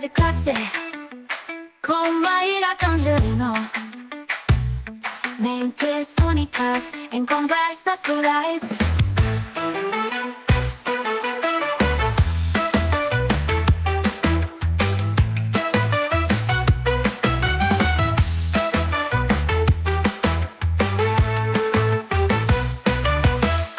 de classe com Maíra Tangerino. Mentes únicas em conversas plurais.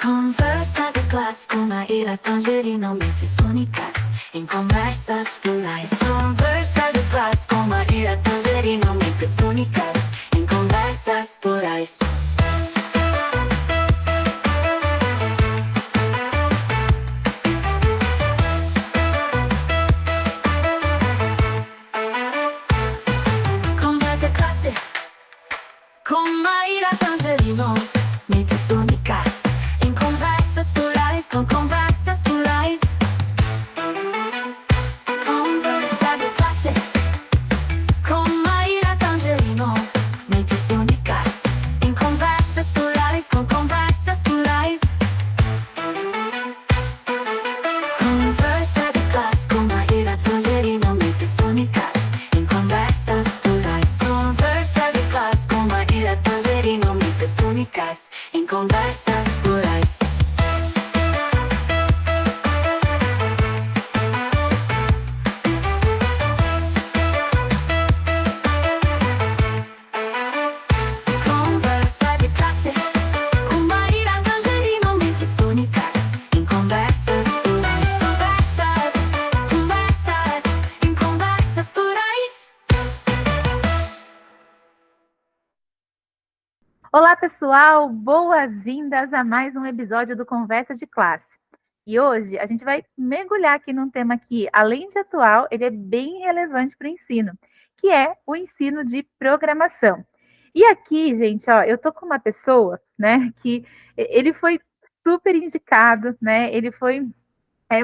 Conversa de classe com Maíra Tangerino. Mentes únicas em conversas plurais. Conversa de classe com Maíra Tangerino. Mentes únicas em conversas plurais. Conversa de classe com Maíra Tangerino. Mentes únicas em conversas plurais. Com conversas plurais. Conversa de classe com Maíra Tangerino. Mentes únicas em conversas plurais. Com conversas plurais. Conversa de classe com Maíra Tangerino. Mentes únicas em conversas plurais. Conversa de classe com Maíra Tangerino. Mentes únicas em conversas plurais. Conversa de classe com Maíra Tangerino. Mentes únicas em conversas plurais. Conversas em conversas plurais. Olá, pessoal! Boas-vindas a mais um episódio do Conversa de Classe. E hoje a gente vai mergulhar aqui num tema que, além de atual, ele é bem relevante para o ensino, que é o ensino de programação. E aqui, gente, ó, eu tô com uma pessoa, né, que ele foi super indicado, né, ele foi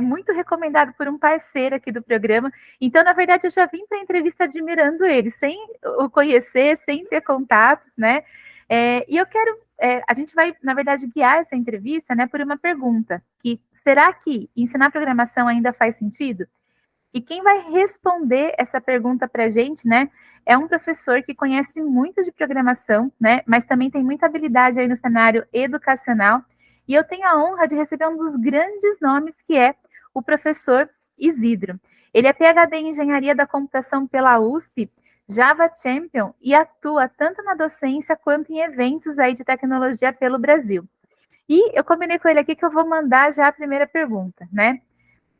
muito recomendado por um parceiro aqui do programa. Então, na verdade, eu já vim para a entrevista admirando ele, sem o conhecer, sem ter contato, né? E eu quero, a gente vai, na verdade, guiar essa entrevista, né, por uma pergunta, que será que ensinar programação ainda faz sentido? E quem vai responder essa pergunta para a gente, né, é um professor que conhece muito de programação, né, mas também tem muita habilidade aí no cenário educacional. E eu tenho a honra de receber um dos grandes nomes, que é o professor Isidro. Ele é PhD em Engenharia da Computação pela USP, Java Champion, e atua tanto na docência quanto em eventos aí de tecnologia pelo Brasil. E eu combinei com ele aqui que eu vou mandar já a primeira pergunta, né?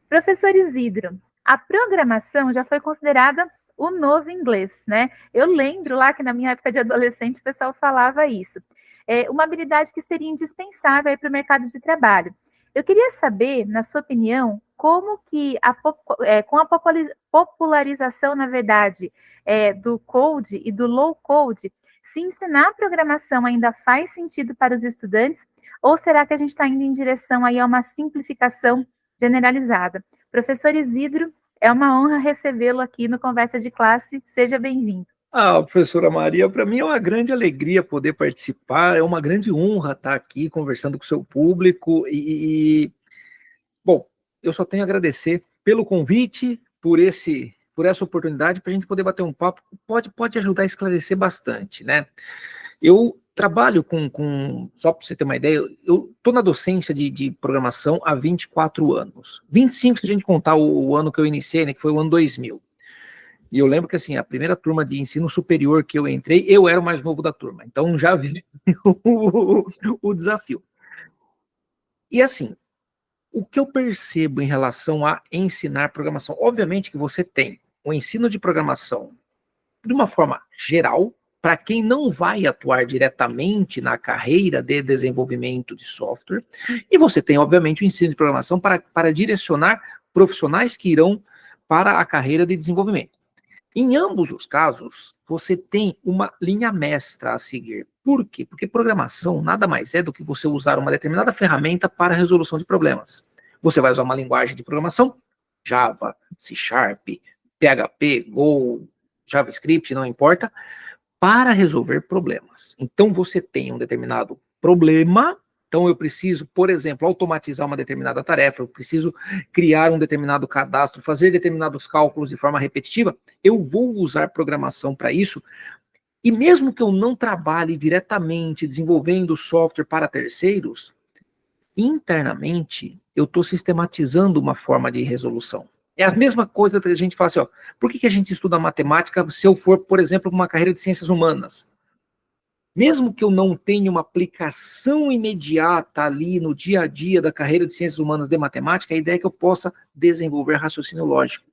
Professor Isidro, a programação já foi considerada o novo inglês, né? Eu lembro lá que na minha época de adolescente o pessoal falava isso. É uma habilidade que seria indispensável para o mercado de trabalho. Eu queria saber, na sua opinião, como que com a popularização, na verdade, do code e do low code, se ensinar programação ainda faz sentido para os estudantes, ou será que a gente está indo em direção aí a uma simplificação generalizada? Professor Isidro, é uma honra recebê-lo aqui no Conversa de Classe. Seja bem-vindo. Professora Maria, para mim é uma grande alegria poder participar, é uma grande honra estar aqui conversando com o seu público bom, eu só tenho a agradecer pelo convite, por essa oportunidade para a gente poder bater um papo, pode ajudar a esclarecer bastante, né? Eu trabalho só para você ter uma ideia, eu estou na docência de programação há 24 anos, 25 se a gente contar o ano que eu iniciei, né, que foi o ano 2000. E eu lembro que, assim, a primeira turma de ensino superior que eu entrei, eu era o mais novo da turma. Então, já vi o desafio. E, assim, o que eu percebo em relação a ensinar programação? Obviamente que você tem o ensino de programação de uma forma geral, para quem não vai atuar diretamente na carreira de desenvolvimento de software, e você tem, obviamente, o ensino de programação para direcionar profissionais que irão para a carreira de desenvolvimento. Em ambos os casos, você tem uma linha mestra a seguir. Por quê? Porque programação nada mais é do que você usar uma determinada ferramenta para a resolução de problemas. Você vai usar uma linguagem de programação, Java, C#, PHP, Go, JavaScript, não importa, para resolver problemas. Então, você tem um determinado problema Então, eu preciso, por exemplo, automatizar uma determinada tarefa, eu preciso criar um determinado cadastro, fazer determinados cálculos de forma repetitiva, eu vou usar programação para isso. E mesmo que eu não trabalhe diretamente desenvolvendo software para terceiros, internamente eu estou sistematizando uma forma de resolução. É a mesma coisa que a gente fala assim, ó, por que a gente estuda matemática se eu for, por exemplo, para uma carreira de ciências humanas? Mesmo que eu não tenha uma aplicação imediata ali no dia a dia da carreira de ciências humanas de matemática, a ideia é que eu possa desenvolver raciocínio lógico.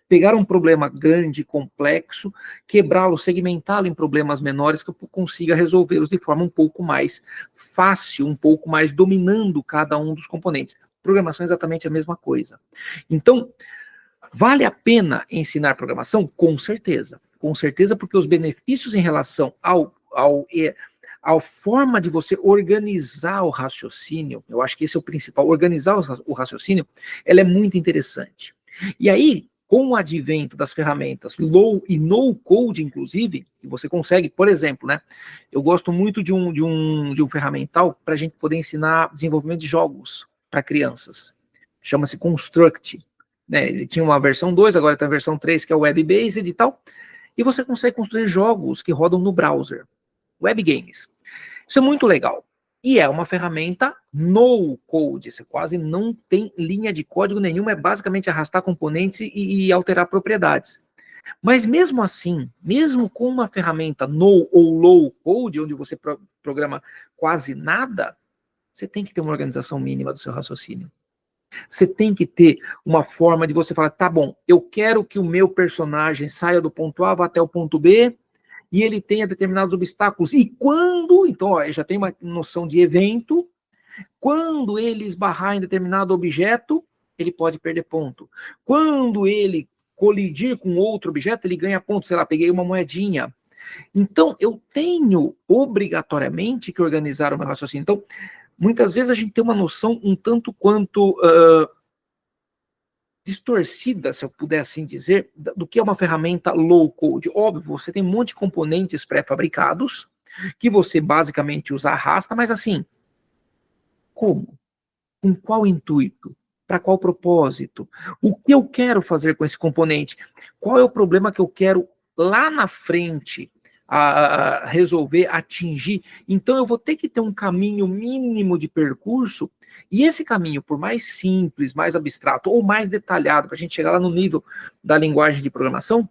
Pegar um problema grande, complexo, quebrá-lo, segmentá-lo em problemas menores que eu consiga resolvê-los de forma um pouco mais fácil, um pouco mais dominando cada um dos componentes. Programação é exatamente a mesma coisa. Então, vale a pena ensinar programação? Com certeza, porque os benefícios em relação a forma de você organizar o raciocínio, eu acho que esse é o principal, organizar o raciocínio, ela é muito interessante. E aí, com o advento das ferramentas low e no code, inclusive, que você consegue, por exemplo, né? Eu gosto muito de um ferramental para a gente poder ensinar desenvolvimento de jogos para crianças. Chama-se Construct. Né? Ele tinha uma versão 2, agora tem a versão 3, que é o web-based e tal. E você consegue construir jogos que rodam no browser. Web games. Isso é muito legal. E é uma ferramenta no code. Você quase não tem linha de código nenhuma, é basicamente arrastar componentes e alterar propriedades. Mas mesmo assim, mesmo com uma ferramenta no ou low code, onde você programa quase nada, você tem que ter uma organização mínima do seu raciocínio. Você tem que ter uma forma de você falar, tá bom, eu quero que o meu personagem saia do ponto A, vá até o ponto B, e ele tenha determinados obstáculos. E quando, então, ó, já tem uma noção de evento, quando ele esbarrar em determinado objeto, ele pode perder ponto. Quando ele colidir com outro objeto, ele ganha ponto. Sei lá, peguei uma moedinha. Então, eu tenho obrigatoriamente que organizar o meu raciocínio. Então, muitas vezes a gente tem uma noção um tanto quanto distorcida, se eu puder assim dizer, do que é uma ferramenta low code. Óbvio, você tem um monte de componentes pré-fabricados que você basicamente usa arrasta, mas assim, como? Com qual intuito? Para qual propósito? O que eu quero fazer com esse componente? Qual é o problema que eu quero lá na frente a resolver, atingir? Então eu vou ter que ter um caminho mínimo de percurso. E esse caminho, por mais simples, mais abstrato ou mais detalhado, para a gente chegar lá no nível da linguagem de programação,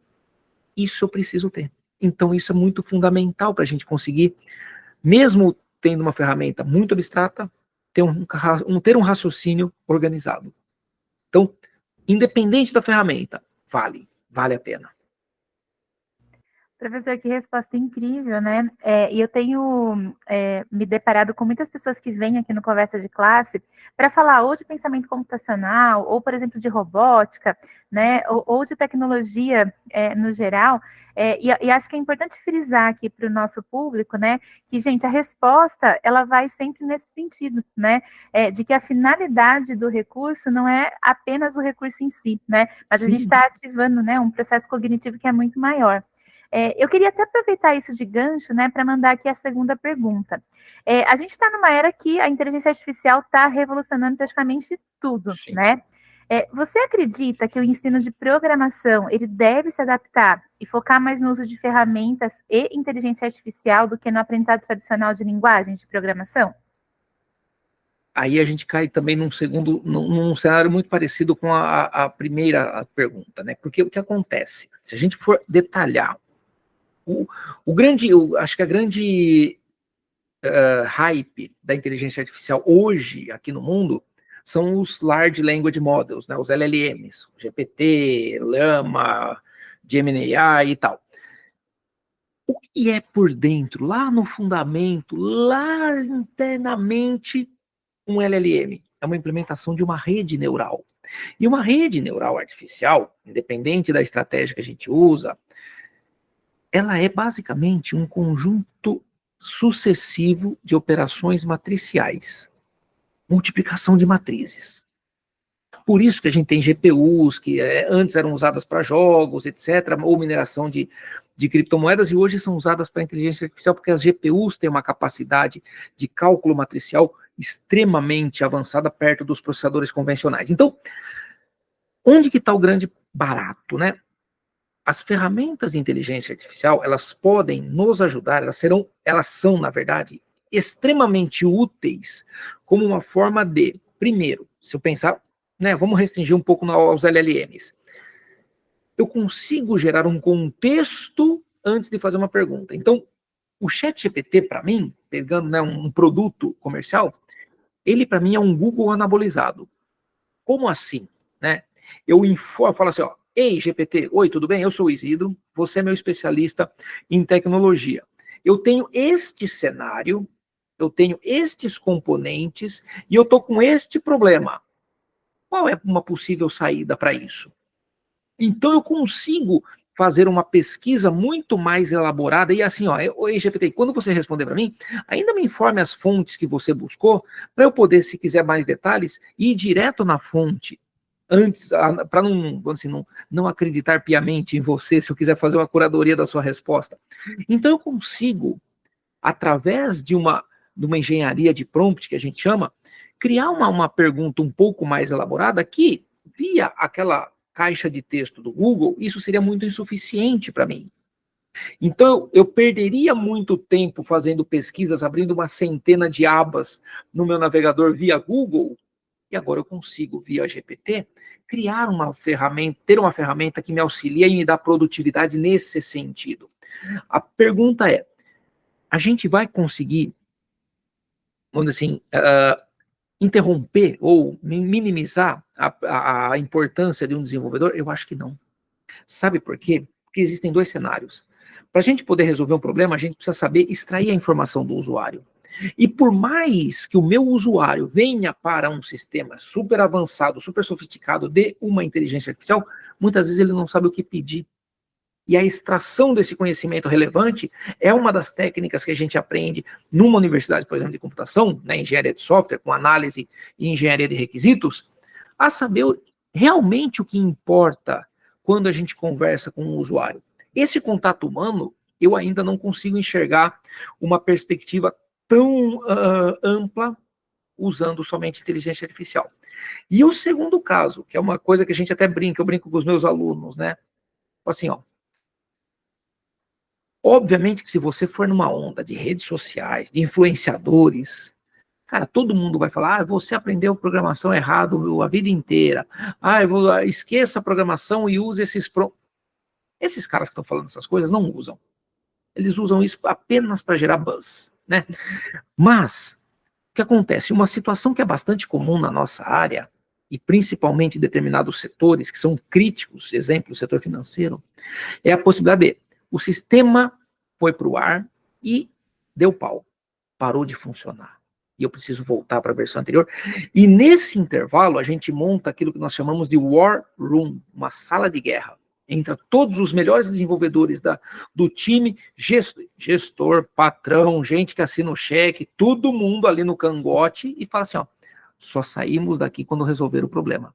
isso eu preciso ter. Então isso é muito fundamental para a gente conseguir, mesmo tendo uma ferramenta muito abstrata, ter um raciocínio organizado. Então, independente da ferramenta, vale a pena. Professor, que resposta incrível, né? E eu tenho me deparado com muitas pessoas que vêm aqui no Conversa de Classe para falar ou de pensamento computacional, ou, por exemplo, de robótica, né? Ou de tecnologia no geral. E acho que é importante frisar aqui para o nosso público, né? Que, gente, a resposta, ela vai sempre nesse sentido, né? De que a finalidade do recurso não é apenas o recurso em si, né? Mas Sim. A gente está ativando, né, um processo cognitivo que é muito maior. Eu queria até aproveitar isso de gancho, né, para mandar aqui a segunda pergunta. A gente está numa era que a inteligência artificial está revolucionando praticamente tudo, Sim. né? Você acredita que o ensino de programação ele deve se adaptar e focar mais no uso de ferramentas e inteligência artificial do que no aprendizado tradicional de linguagem de programação? Aí a gente cai também num cenário muito parecido com a primeira pergunta, né? Porque o que acontece? Se a gente for detalhar acho que a grande hype da inteligência artificial hoje, aqui no mundo, são os Large Language Models, né, os LLMs, GPT, Llama, Gemini AI e tal. O que é por dentro, lá no fundamento, lá internamente, um LLM? É uma implementação de uma rede neural. E uma rede neural artificial, independente da estratégia que a gente usa, ela é basicamente um conjunto sucessivo de operações matriciais. Multiplicação de matrizes. Por isso que a gente tem GPUs, que antes eram usadas para jogos, etc., ou mineração de criptomoedas, e hoje são usadas para inteligência artificial, porque as GPUs têm uma capacidade de cálculo matricial extremamente avançada perto dos processadores convencionais. Então, onde que está o grande barato, né? As ferramentas de inteligência artificial, elas podem nos ajudar, elas são, na verdade, extremamente úteis como uma forma de, primeiro, se eu pensar, né, vamos restringir um pouco aos LLMs. Eu consigo gerar um contexto antes de fazer uma pergunta. Então, o ChatGPT, para mim, pegando, né, um produto comercial, ele, para mim, é um Google anabolizado. Como assim? Né? Eu falo assim, ó, ei, GPT, oi, tudo bem? Eu sou o Isidro, você é meu especialista em tecnologia. Eu tenho este cenário, eu tenho estes componentes e eu estou com este problema. Qual é uma possível saída para isso? Então eu consigo fazer uma pesquisa muito mais elaborada e assim, ó, oi, GPT, quando você responder para mim, ainda me informe as fontes que você buscou, para eu poder, se quiser mais detalhes, ir direto na fonte, antes, para não acreditar piamente em você, se eu quiser fazer uma curadoria da sua resposta. Então eu consigo, através de uma engenharia de prompt, que a gente chama, criar uma pergunta um pouco mais elaborada que, via aquela caixa de texto do Google, isso seria muito insuficiente para mim. Então, eu perderia muito tempo fazendo pesquisas, abrindo uma centena de abas no meu navegador via Google, e agora eu consigo, via GPT, criar uma ferramenta, ter uma ferramenta que me auxilia e me dá produtividade nesse sentido. A pergunta é, a gente vai conseguir, vamos dizer assim, interromper ou minimizar a importância de um desenvolvedor? Eu acho que não. Sabe por quê? Porque existem dois cenários. Para a gente poder resolver um problema, a gente precisa saber extrair a informação do usuário. E por mais que o meu usuário venha para um sistema super avançado, super sofisticado de uma inteligência artificial, muitas vezes ele não sabe o que pedir. E a extração desse conhecimento relevante é uma das técnicas que a gente aprende numa universidade, por exemplo, de computação, né, engenharia de software, com análise e engenharia de requisitos, a saber realmente o que importa quando a gente conversa com o usuário. Esse contato humano, eu ainda não consigo enxergar uma perspectiva tão ampla usando somente inteligência artificial. E o segundo caso, que é uma coisa que a gente até brinca, eu brinco com os meus alunos, né? Assim, ó, obviamente que se você for numa onda de redes sociais, de influenciadores, cara, todo mundo vai falar, você aprendeu programação errado a vida inteira. Esqueça a programação e use esses... Esses caras que estão falando essas coisas não usam. Eles usam isso apenas para gerar buzz, né? Mas, o que acontece? Uma situação que é bastante comum na nossa área, e principalmente em determinados setores que são críticos, exemplo, o setor financeiro, é a possibilidade de o sistema foi para o ar e deu pau, parou de funcionar. E eu preciso voltar para a versão anterior. E nesse intervalo, a gente monta aquilo que nós chamamos de War Room, uma sala de guerra. Entra todos os melhores desenvolvedores do time, gestor, patrão, gente que assina o cheque, todo mundo ali no cangote e fala assim, ó, só saímos daqui quando resolver o problema.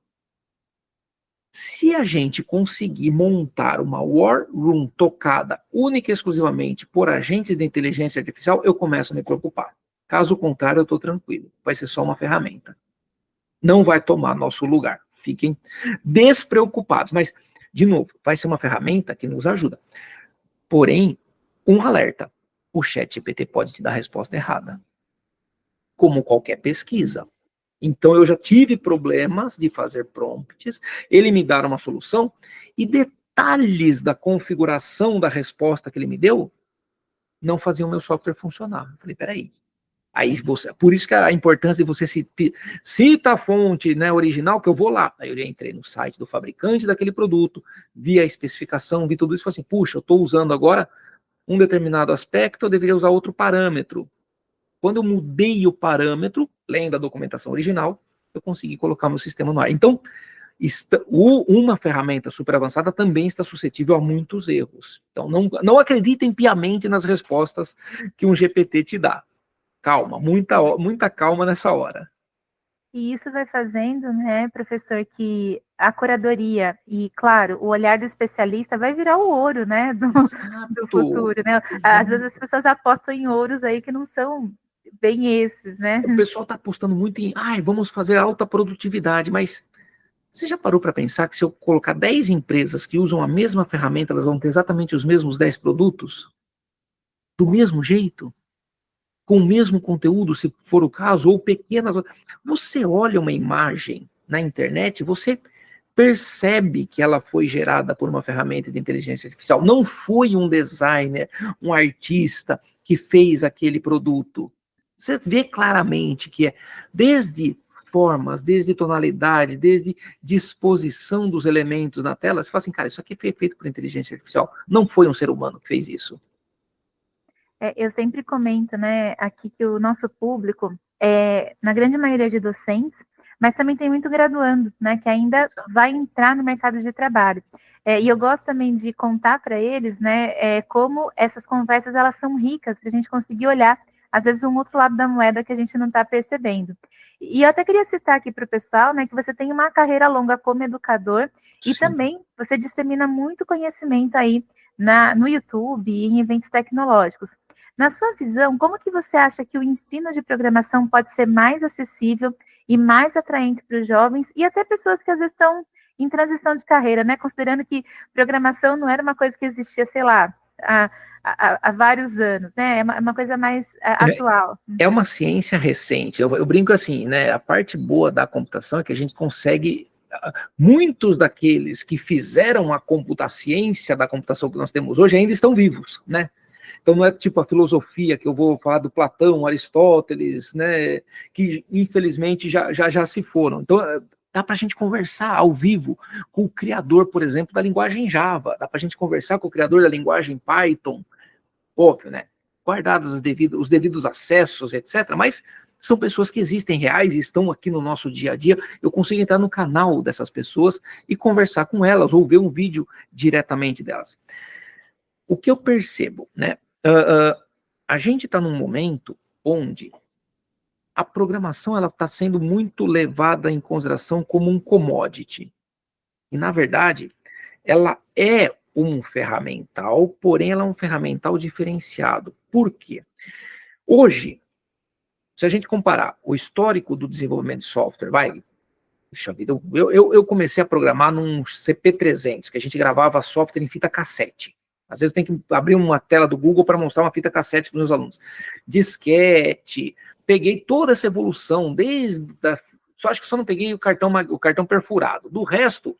Se a gente conseguir montar uma War Room tocada única e exclusivamente por agentes de inteligência artificial, eu começo a me preocupar. Caso contrário, eu estou tranquilo. Vai ser só uma ferramenta. Não vai tomar nosso lugar. Fiquem despreocupados. Mas, de novo, vai ser uma ferramenta que nos ajuda. Porém, um alerta. O ChatGPT pode te dar a resposta errada. Como qualquer pesquisa. Então, eu já tive problemas de fazer prompts, ele me dar uma solução, e detalhes da configuração da resposta que ele me deu não faziam o meu software funcionar. Eu falei, peraí. Por isso que a importância de você cita a fonte, né, original, que eu vou lá. Aí eu entrei no site do fabricante daquele produto, vi a especificação, vi tudo isso e falei assim, puxa, eu estou usando agora um determinado aspecto, eu deveria usar outro parâmetro. Quando eu mudei o parâmetro, lendo a documentação original, eu consegui colocar meu sistema no ar. Então, uma ferramenta super avançada também está suscetível a muitos erros. Então, não acreditem piamente nas respostas que um GPT te dá. Calma, muita calma nessa hora. E isso vai fazendo, né, professor, que a curadoria e, claro, o olhar do especialista vai virar o ouro, né, do futuro, né? Às vezes as pessoas apostam em ouros aí que não são bem esses, né? O pessoal está apostando muito em, vamos fazer alta produtividade, mas você já parou para pensar que se eu colocar 10 empresas que usam a mesma ferramenta, elas vão ter exatamente os mesmos 10 produtos? Do mesmo jeito? Com o mesmo conteúdo, se for o caso, ou pequenas... Você olha uma imagem na internet, você percebe que ela foi gerada por uma ferramenta de inteligência artificial. Não foi um designer, um artista que fez aquele produto. Você vê claramente que é desde formas, desde tonalidade, desde disposição dos elementos na tela. Você fala assim, cara, isso aqui foi feito por inteligência artificial. Não foi um ser humano que fez isso. Eu sempre comento, né, aqui que o nosso público na grande maioria de docentes, mas também tem muito graduando, né, que ainda vai entrar no mercado de trabalho. E eu gosto também de contar para eles, né, como essas conversas elas são ricas para a gente conseguir olhar, às vezes, um outro lado da moeda que a gente não está percebendo. E eu até queria citar aqui para o pessoal, né, que você tem uma carreira longa como educador e Sim. também você dissemina muito conhecimento aí no YouTube e em eventos tecnológicos. Na sua visão, como que você acha que o ensino de programação pode ser mais acessível e mais atraente para os jovens e até pessoas que às vezes estão em transição de carreira, né? Considerando que programação não era uma coisa que existia, sei lá, há vários anos, né? É uma coisa mais atual. É uma ciência recente. Eu brinco assim, né? A parte boa da computação é que a gente consegue... Muitos daqueles que fizeram a ciência da computação que nós temos hoje ainda estão vivos, né? Então não é tipo a filosofia que eu vou falar do Platão, Aristóteles, né, que infelizmente já se foram. Então dá para a gente conversar ao vivo com o criador, por exemplo, da linguagem Java, dá para a gente conversar com o criador da linguagem Python, óbvio, né, guardados os devidos acessos, etc., mas são pessoas que existem reais e estão aqui no nosso dia a dia. Eu consigo entrar no canal dessas pessoas e conversar com elas, ou ver um vídeo diretamente delas. O que eu percebo, né? A gente está num momento onde a programação ela está sendo muito levada em consideração como um commodity. E, na verdade, ela é um ferramental, porém ela é um ferramental diferenciado. Por quê? Hoje, se a gente comparar o histórico do desenvolvimento de software, puxa vida, eu comecei a programar num CP300, que a gente gravava software em fita cassete. Às vezes eu tenho que abrir uma tela do Google para mostrar uma fita cassete para os meus alunos. Disquete, peguei toda essa evolução, acho que só não peguei o cartão perfurado. Do resto,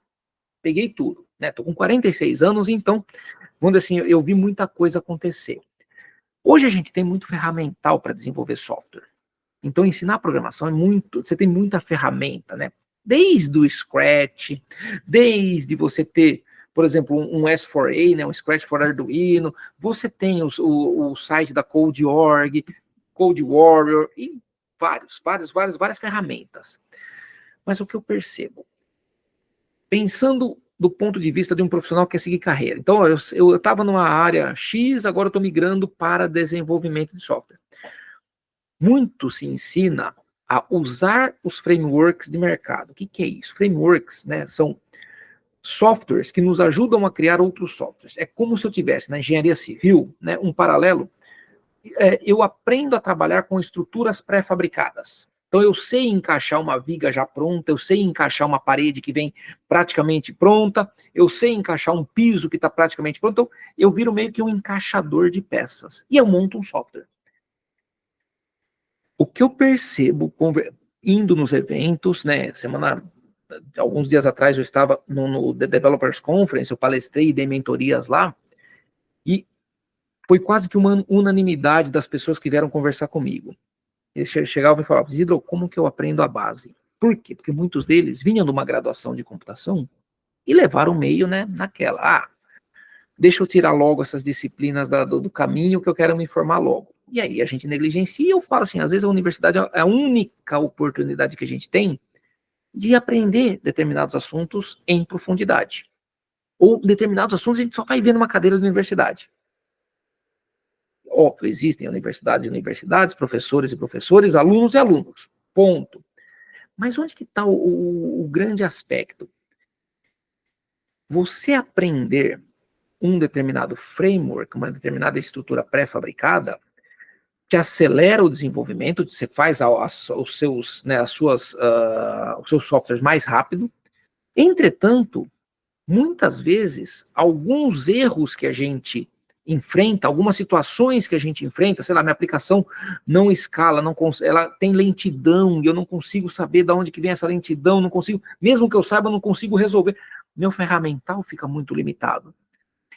peguei tudo. Estou com 46 anos, então, vamos dizer assim, eu vi muita coisa acontecer. Hoje a gente tem muito ferramental para desenvolver software. Então, ensinar programação você tem muita ferramenta, né? Desde o Scratch, desde você ter, por exemplo, um S4A, né, um Scratch for Arduino, você tem o site da Code.org, Code Warrior, e várias ferramentas. Mas o que eu percebo? Pensando do ponto de vista de um profissional que quer seguir carreira. Então, eu estava numa área X, agora eu estou migrando para desenvolvimento de software. Muito se ensina a usar os frameworks de mercado. O que é isso? Frameworks, né, são softwares que nos ajudam a criar outros softwares. É como se eu tivesse na engenharia civil, né, um paralelo. Eu aprendo a trabalhar com estruturas pré-fabricadas. Então eu sei encaixar uma viga já pronta, eu sei encaixar uma parede que vem praticamente pronta, eu sei encaixar um piso que está praticamente pronto. Então eu viro meio que um encaixador de peças. E eu monto um software. O que eu percebo indo nos eventos, né, alguns dias atrás eu estava no The Developers Conference, eu palestrei e dei mentorias lá, e foi quase que uma unanimidade das pessoas que vieram conversar comigo. Eles chegavam e falavam, Isidro, como que eu aprendo a base? Por quê? Porque muitos deles vinham de uma graduação de computação e levaram meio, né, naquela, deixa eu tirar logo essas disciplinas do caminho que eu quero me formar logo. E aí a gente negligencia, e eu falo assim, às vezes a universidade é a única oportunidade que a gente tem de aprender determinados assuntos em profundidade. Ou determinados assuntos a gente só vai ver numa cadeira de universidade. Óbvio, existem universidades, professores e professores, alunos e alunos, ponto. Mas onde que está o grande aspecto? Você aprender um determinado framework, uma determinada estrutura pré-fabricada, que acelera o desenvolvimento, você faz os seus, né, os seus softwares mais rápido. Entretanto, muitas vezes, alguns erros que a gente enfrenta, algumas situações que a gente enfrenta, sei lá, minha aplicação não escala, ela tem lentidão, e eu não consigo saber de onde que vem essa lentidão, não consigo, mesmo que eu saiba, eu não consigo resolver. Meu ferramental fica muito limitado.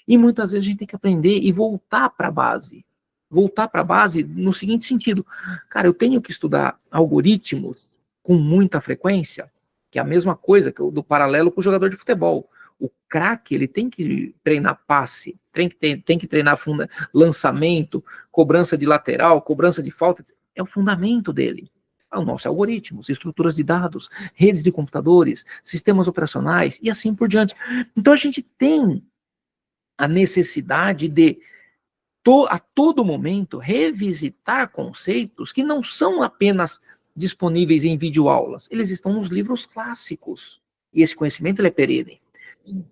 E muitas vezes a gente tem que aprender e voltar para a base. Voltar para a base no seguinte sentido: cara, eu tenho que estudar algoritmos com muita frequência, que é a mesma coisa que do paralelo com o jogador de futebol. O craque, ele tem que treinar passe, tem que treinar lançamento, cobrança de lateral, cobrança de falta, é o fundamento dele. O nosso algoritmos, estruturas de dados, redes de computadores, sistemas operacionais e assim por diante. Então a gente tem a necessidade de a todo momento revisitar conceitos que não são apenas disponíveis em videoaulas, eles estão nos livros clássicos, e esse conhecimento ele é perene.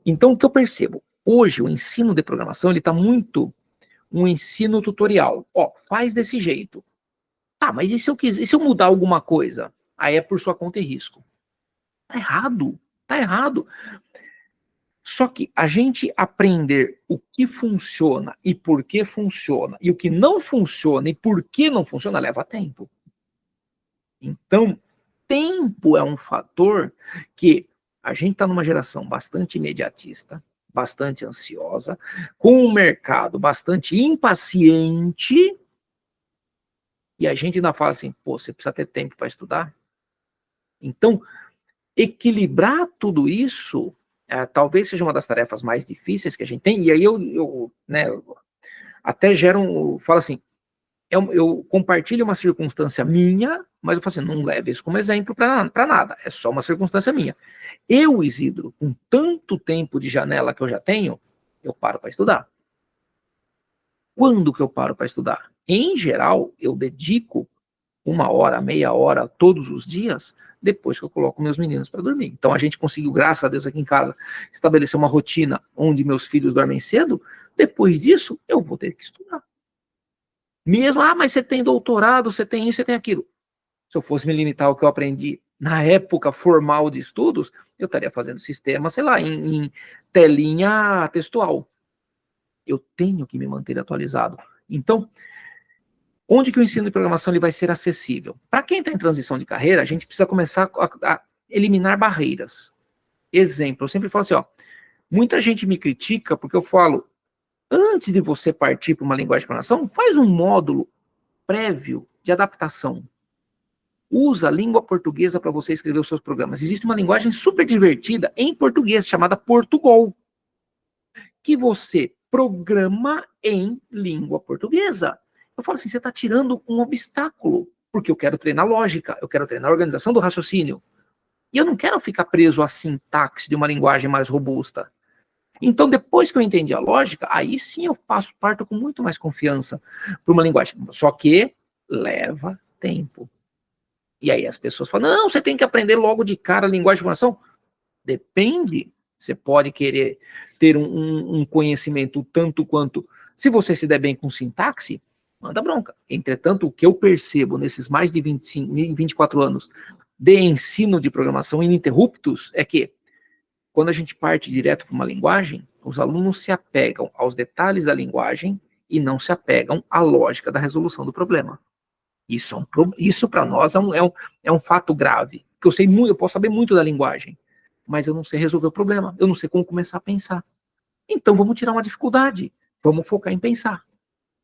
Então, o que eu percebo? Hoje, o ensino de programação, ele está muito um ensino tutorial. Ó, faz desse jeito. Ah, mas e se eu mudar alguma coisa? Aí é por sua conta e risco. Tá errado, tá errado. Só que a gente aprender o que funciona e por que funciona, e o que não funciona e por que não funciona, leva tempo. Então, tempo é um fator que a gente está numa geração bastante imediatista, bastante ansiosa, com um mercado bastante impaciente, e a gente ainda fala assim, pô, você precisa ter tempo para estudar? Então, equilibrar tudo isso talvez seja uma das tarefas mais difíceis que a gente tem, e aí eu até falo assim, eu compartilho uma circunstância minha, mas eu falo assim, não leve isso como exemplo para nada, é só uma circunstância minha. Eu, Isidro, com tanto tempo de janela que eu já tenho, eu paro para estudar. Quando que eu paro para estudar? Em geral, eu dedico 1 hora, meia hora, todos os dias, depois que eu coloco meus meninos para dormir. Então a gente conseguiu, graças a Deus aqui em casa, estabelecer uma rotina onde meus filhos dormem cedo. Depois disso, eu vou ter que estudar. Mesmo, mas você tem doutorado, você tem isso, você tem aquilo. Se eu fosse me limitar ao que eu aprendi na época formal de estudos, eu estaria fazendo sistema, sei lá, em telinha textual. Eu tenho que me manter atualizado. Então, onde que o ensino de programação ele vai ser acessível? Para quem está em transição de carreira, a gente precisa começar a eliminar barreiras. Exemplo, eu sempre falo assim, muita gente me critica porque eu falo, antes de você partir para uma linguagem de programação, faz um módulo prévio de adaptação. Usa a língua portuguesa para você escrever os seus programas. Existe uma linguagem super divertida em português, chamada Portugal, que você programa em língua portuguesa. Eu falo assim, você está tirando um obstáculo, porque eu quero treinar lógica, eu quero treinar a organização do raciocínio. E eu não quero ficar preso à sintaxe de uma linguagem mais robusta. Então, depois que eu entendi a lógica, aí sim eu parto com muito mais confiança para uma linguagem. Só que leva tempo. E aí as pessoas falam, não, você tem que aprender logo de cara a linguagem de programação. Depende. Você pode querer ter um conhecimento tanto quanto... Se você se der bem com sintaxe, manda bronca. Entretanto, o que eu percebo nesses mais de 24 anos de ensino de programação ininterruptos é que, quando a gente parte direto para uma linguagem, os alunos se apegam aos detalhes da linguagem e não se apegam à lógica da resolução do problema. Isso para nós é um fato grave. Porque eu posso saber muito da linguagem, mas eu não sei resolver o problema, eu não sei como começar a pensar. Então vamos tirar uma dificuldade, vamos focar em pensar.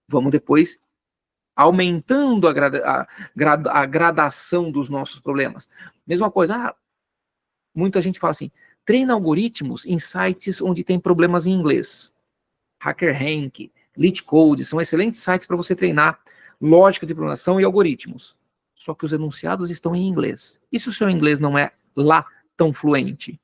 Vamos depois aumentando a gradação dos nossos problemas. Mesma coisa, muita gente fala assim, treina algoritmos em sites onde tem problemas em inglês. HackerRank, LeetCode, são excelentes sites para você treinar lógica de programação e algoritmos. Só que os enunciados estão em inglês. E se o seu inglês não é lá tão fluente?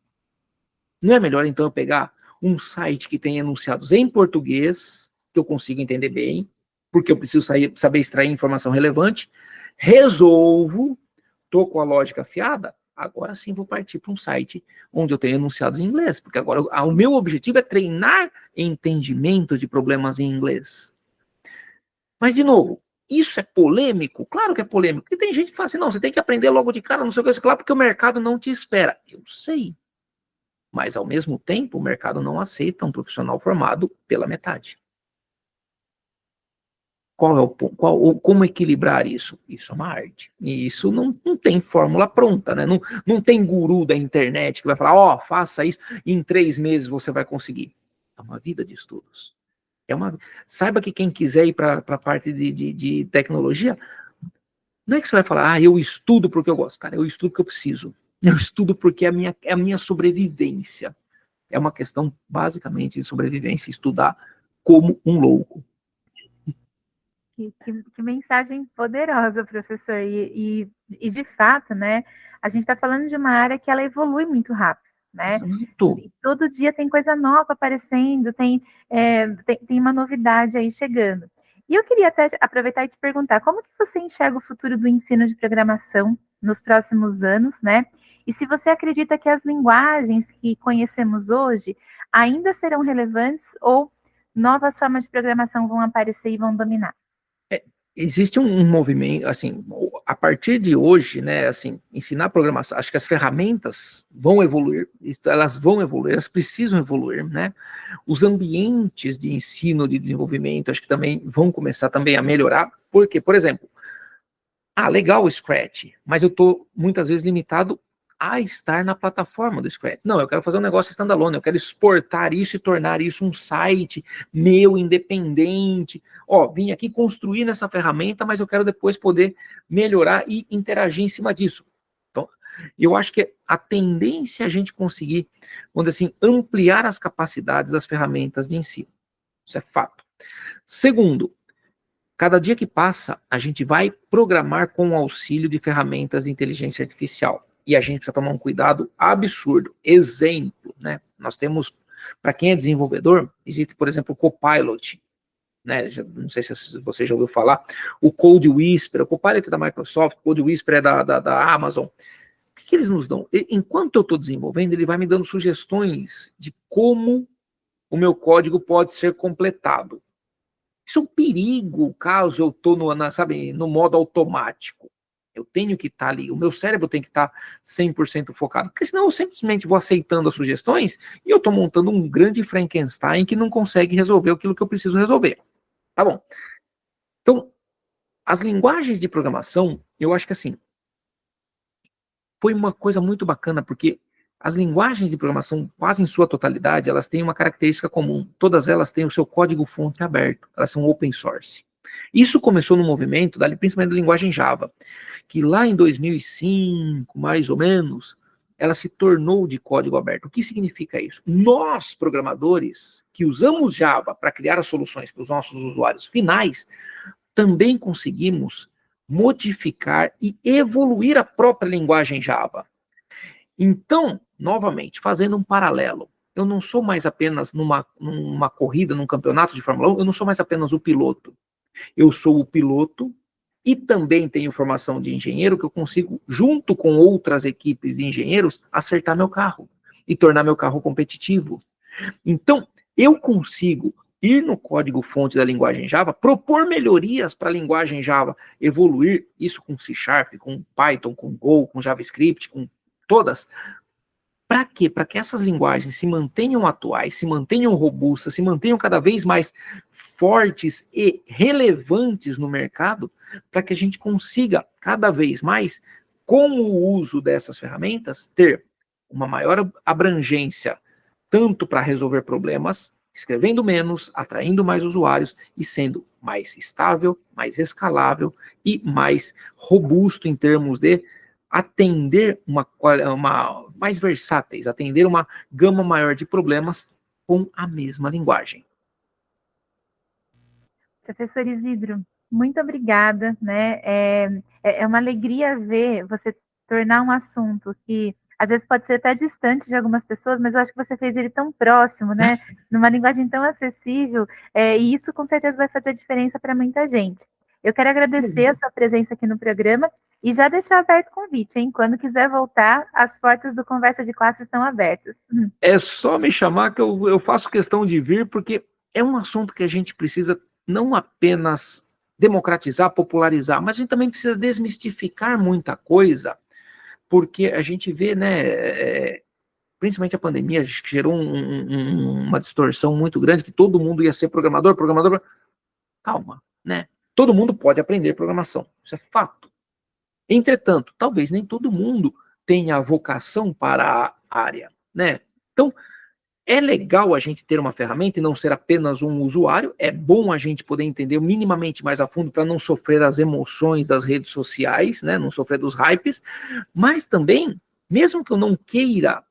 Não é melhor, então, eu pegar um site que tem enunciados em português, que eu consigo entender bem, porque eu preciso saber extrair informação relevante, resolvo, estou com a lógica afiada, agora sim vou partir para um site onde eu tenho enunciados em inglês, porque agora o meu objetivo é treinar entendimento de problemas em inglês. Mas, de novo, Isso é polêmico? Claro que é polêmico. E tem gente que fala assim, não, você tem que aprender logo de cara, não sei o que, claro, porque o mercado não te espera. Eu sei. Mas, ao mesmo tempo, o mercado não aceita um profissional formado pela metade. Como equilibrar isso? Isso é uma arte. E isso não tem fórmula pronta, né? Não tem guru da internet que vai falar, ó, faça isso, e em 3 meses você vai conseguir. É uma vida de estudos. Saiba que quem quiser ir para a parte de tecnologia, não é que você vai falar, eu estudo porque eu gosto. Cara, eu estudo porque eu preciso. Eu estudo porque é a minha sobrevivência. É uma questão, basicamente, de sobrevivência, estudar como um louco. Que mensagem poderosa, professor. E de fato, né, a gente está falando de uma área que ela evolui muito rápido, né? Exato. E todo dia tem coisa nova aparecendo, tem uma novidade aí chegando. E eu queria até aproveitar e te perguntar, como que você enxerga o futuro do ensino de programação nos próximos anos, né? E se você acredita que as linguagens que conhecemos hoje ainda serão relevantes ou novas formas de programação vão aparecer e vão dominar? Existe um movimento, assim, a partir de hoje, né, assim, ensinar programação, acho que as ferramentas vão evoluir, elas precisam evoluir, né, os ambientes de ensino, de desenvolvimento, acho que também vão começar também a melhorar, porque, por exemplo, legal o Scratch, mas eu estou muitas vezes limitado a estar na plataforma do Scratch. Não, eu quero fazer um negócio standalone, eu quero exportar isso e tornar isso um site meu, independente. Vim aqui construir nessa ferramenta, mas eu quero depois poder melhorar e interagir em cima disso. Então, eu acho que a tendência é a gente conseguir, vamos dizer assim, ampliar as capacidades das ferramentas de ensino. Isso é fato. Segundo, cada dia que passa, a gente vai programar com o auxílio de ferramentas de inteligência artificial. E a gente precisa tomar um cuidado absurdo. Exemplo, né? Nós temos, para quem é desenvolvedor, existe, por exemplo, o Copilot, né? Não sei se você já ouviu falar, o Code Whisper, o Copilot é da Microsoft, o Code Whisper é da Amazon. O que eles nos dão? Enquanto eu estou desenvolvendo, ele vai me dando sugestões de como o meu código pode ser completado. Isso é um perigo, caso eu estou no modo automático. Eu tenho que estar ali, o meu cérebro tem que estar 100% focado, porque senão eu simplesmente vou aceitando as sugestões e eu estou montando um grande Frankenstein que não consegue resolver aquilo que eu preciso resolver. Tá bom. Então, as linguagens de programação, eu acho que assim, foi uma coisa muito bacana, porque as linguagens de programação, quase em sua totalidade, elas têm uma característica comum. Todas elas têm o seu código-fonte aberto. Elas são open source. Isso começou no movimento, principalmente da linguagem Java, que lá em 2005, mais ou menos, ela se tornou de código aberto. O que significa isso? Nós, programadores, que usamos Java para criar as soluções para os nossos usuários finais, também conseguimos modificar e evoluir a própria linguagem Java. Então, novamente, fazendo um paralelo, eu não sou mais apenas numa corrida, num campeonato de Fórmula 1, eu não sou mais apenas o piloto. Eu sou o piloto e também tenho formação de engenheiro que eu consigo, junto com outras equipes de engenheiros, acertar meu carro e tornar meu carro competitivo. Então, eu consigo ir no código-fonte da linguagem Java, propor melhorias para a linguagem Java, evoluir isso com C#, com Python, com Go, com JavaScript, com todas. Para quê? Para que essas linguagens se mantenham atuais, se mantenham robustas, se mantenham cada vez mais fortes e relevantes no mercado, para que a gente consiga cada vez mais, com o uso dessas ferramentas, ter uma maior abrangência, tanto para resolver problemas, escrevendo menos, atraindo mais usuários e sendo mais estável, mais escalável e mais robusto em termos de atender mais versáteis, atender uma gama maior de problemas com a mesma linguagem. Professor Isidro, muito obrigada, né? É uma alegria ver você tornar um assunto que às vezes pode ser até distante de algumas pessoas, mas eu acho que você fez ele tão próximo, né? Numa linguagem tão acessível, e isso com certeza vai fazer diferença para muita gente. Eu quero agradecer a sua presença aqui no programa e já deixar aberto o convite, hein? Quando quiser voltar, as portas do Conversa de Classe estão abertas. É só me chamar que eu faço questão de vir, porque é um assunto que a gente precisa não apenas democratizar, popularizar, mas a gente também precisa desmistificar muita coisa, porque a gente vê, né, principalmente a pandemia, acho que gerou uma distorção muito grande, que todo mundo ia ser programador. Calma, né? Todo mundo pode aprender programação, isso é fato. Entretanto, talvez nem todo mundo tenha vocação para a área, né? Então, é legal a gente ter uma ferramenta e não ser apenas um usuário, é bom a gente poder entender minimamente mais a fundo para não sofrer as emoções das redes sociais, né? Não sofrer dos hypes, mas também, mesmo que eu não queira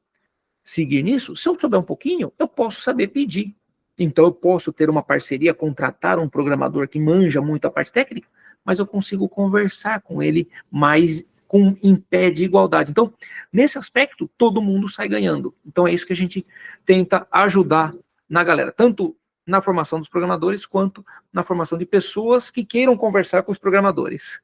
seguir nisso, se eu souber um pouquinho, eu posso saber pedir. Então eu posso ter uma parceria, contratar um programador que manja muito a parte técnica, mas eu consigo conversar com ele mais em pé de igualdade. Então, nesse aspecto, todo mundo sai ganhando. Então é isso que a gente tenta ajudar na galera, tanto na formação dos programadores, quanto na formação de pessoas que queiram conversar com os programadores.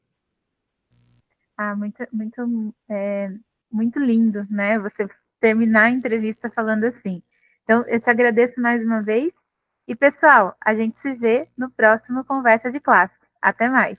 Muito lindo, né? Você terminar a entrevista falando assim. Então, eu te agradeço mais uma vez. E, pessoal, a gente se vê no próximo Conversa de Classe. Até mais!